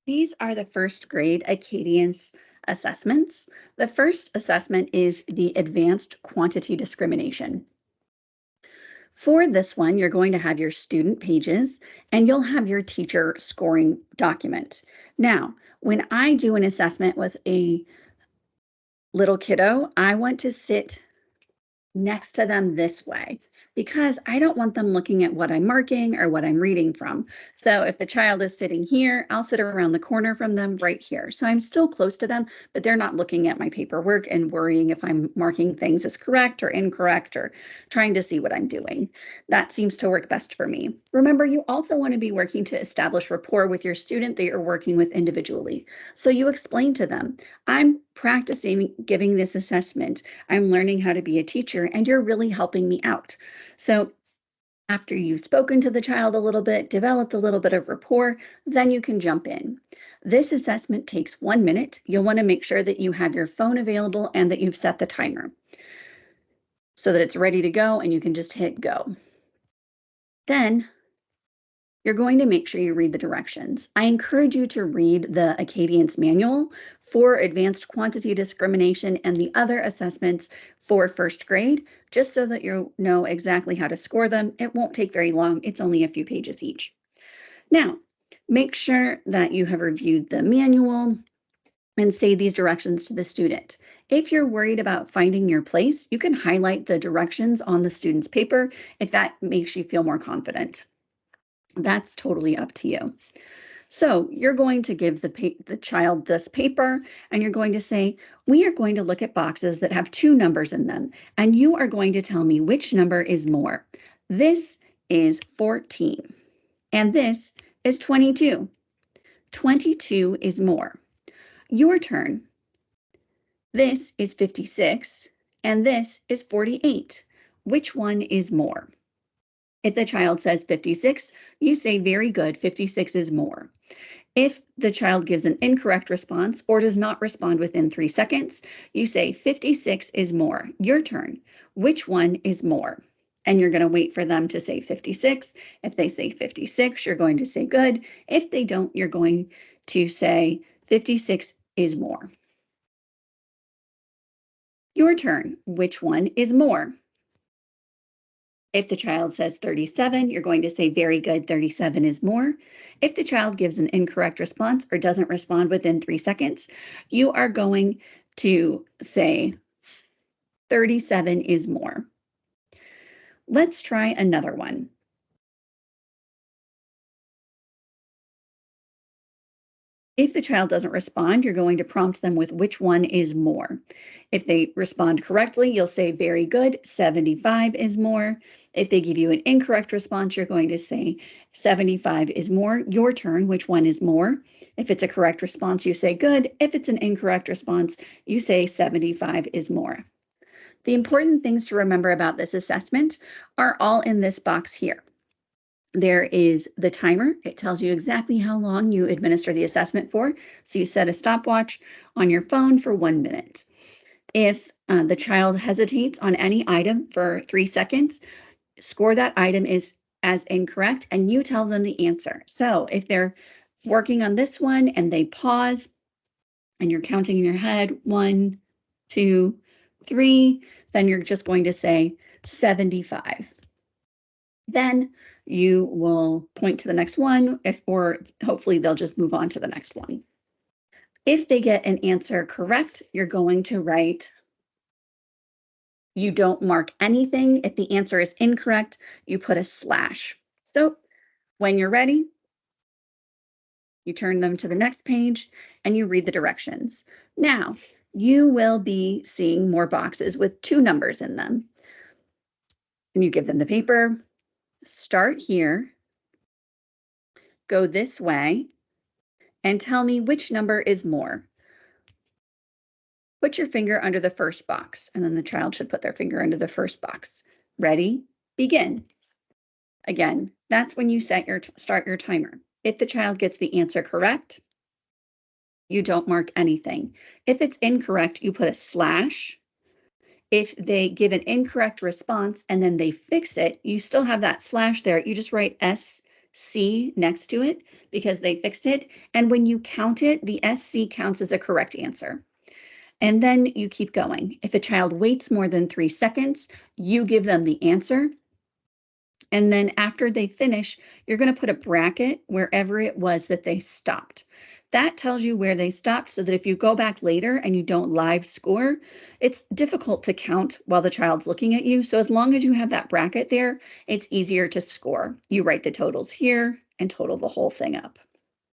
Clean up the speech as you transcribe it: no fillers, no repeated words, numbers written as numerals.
These are the first grade Acadience assessments. The first assessment is the advanced quantity discrimination. For this one, you're going to have your student pages and you'll have your teacher scoring document. Now, when I do an assessment with a little kiddo, I want to sit next to them this way because I don't want them looking at what I'm marking or what I'm reading from. So if the child is sitting here, I'll sit around the corner from them right here. So I'm still close to them, but they're not looking at my paperwork and worrying if I'm marking things as correct or incorrect or trying to see what I'm doing. That seems to work best for me. Remember, you also want to be working to establish rapport with your student that you're working with individually. So you explain to them, I'm practicing giving this assessment. I'm learning how to be a teacher, and you're really helping me out. So after you've spoken to the child a little bit, developed a little bit of rapport, then you can jump in. This assessment takes 1 minute. You'll want to make sure that you have your phone available and that you've set the timer so that it's ready to go and you can just hit go. Then you're going to make sure you read the directions. I encourage you to read the Acadience manual for advanced quantity discrimination and the other assessments for first grade, just so that you know exactly how to score them. It won't take very long. It's only a few pages each. Now, make sure that you have reviewed the manual and say these directions to the student. If you're worried about finding your place, you can highlight the directions on the student's paper if that makes you feel more confident. That's totally up to you. So you're going to give the child this paper and you're going to say, we are going to look at boxes that have 2 numbers in them, and you are going to tell me which number is more. This is 14, and this is 22. 22 is more. Your turn. This is 56, and this is 48. Which one is more? If the child says 56, you say, very good, 56 is more. If the child gives an incorrect response or does not respond within 3 seconds, you say 56 is more. Your turn. Which one is more? And you're going to wait for them to say 56. If they say 56, you're going to say good. If they don't, you're going to say 56 is more. Your turn. Which one is more? If the child says 37, you're going to say, very good, 37 is more. If the child gives an incorrect response or doesn't respond within 3 seconds, you are going to say 37 is more. Let's try another one. If the child doesn't respond, you're going to prompt them with which one is more. If they respond correctly, you'll say, very good, 75 is more. If they give you an incorrect response, you're going to say 75 is more. Your turn, which one is more? If it's a correct response, you say good. If it's an incorrect response, you say 75 is more. The important things to remember about this assessment are all in this box here. There is the timer. It tells you exactly how long you administer the assessment for. So you set a stopwatch on your phone for 1 minute. If the child hesitates on any item for 3 seconds, score that item as incorrect and you tell them the answer. So if they're working on this one and they pause and you're counting in your head 1, 2, 3, then you're just going to say 75. Then you will point to the next one, or hopefully they'll just move on to the next one. If they get an answer correct, you're going to write, you don't mark anything. If the answer is incorrect, you put a slash. So when you're ready, you turn them to the next page and you read the directions. Now, you will be seeing more boxes with 2 numbers in them. And you give them the paper. Start here, go this way, and tell me which number is more. Put your finger under the first box, and then the child should put their finger under the first box. Ready? Begin. Again, that's when you start your timer. If the child gets the answer correct, you don't mark anything. If it's incorrect, you put a slash. If they give an incorrect response and then they fix it, you still have that slash there. You just write S C next to it because they fixed it. And when you count it, the SC counts as a correct answer. And then you keep going. If a child waits more than 3 seconds, you give them the answer. And then after they finish, you're going to put a bracket wherever it was that they stopped. That tells you where they stopped so that if you go back later and you don't live score, it's difficult to count while the child's looking at you. So as long as you have that bracket there, it's easier to score. You write the totals here and total the whole thing up.